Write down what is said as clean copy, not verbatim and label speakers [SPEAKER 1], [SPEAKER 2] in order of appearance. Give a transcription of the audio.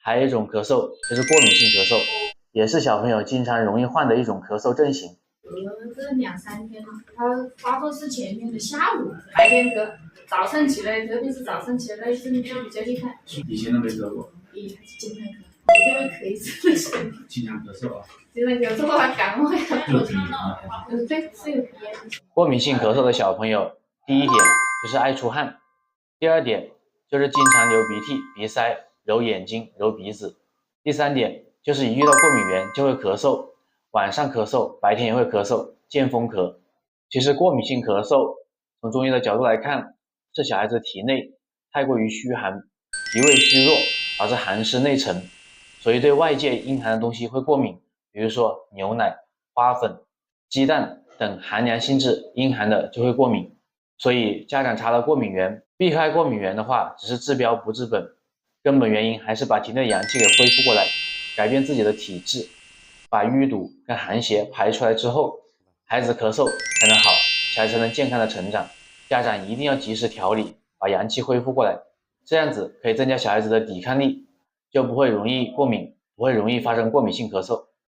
[SPEAKER 1] 还有一种咳嗽就是过敏性咳嗽，也是小朋友经常容易患的一种咳嗽症型。
[SPEAKER 2] 这2、3天了，他发作是前天的下午，白天咳，早上起来，特别是早上起来那一阵就比较厉害。
[SPEAKER 3] 以前都没咳过，
[SPEAKER 2] 还是经常咳。你这个咳一次的时候，
[SPEAKER 3] 经常咳嗽啊，
[SPEAKER 2] 经常咳嗽啊，感冒呀。对，是有鼻炎。
[SPEAKER 1] 过敏性咳嗽的小朋友，第一点就是爱出汗，第二点就是经常流鼻涕、鼻塞、揉眼睛、揉鼻子，第三点就是一遇到过敏源就会咳嗽，晚上咳嗽，白天也会咳嗽，见风咳。其实过敏性咳嗽从中医的角度来看，是小孩子体内太过于虚寒，脾胃虚弱，导致寒湿内沉，所以对外界阴寒的东西会过敏，比如说牛奶、花粉、鸡蛋等寒凉性质阴寒的就会过敏。所以家长查了过敏源，避开过敏源的话，只是治标不治本，根本原因还是把体内的阳气给恢复过来，改变自己的体质，把淤堵跟寒邪排出来之后，孩子咳嗽才能好，小孩才能健康的成长。家长一定要及时调理，把阳气恢复过来，这样子可以增加小孩子的抵抗力，就不会容易过敏，不会容易发生过敏性咳嗽。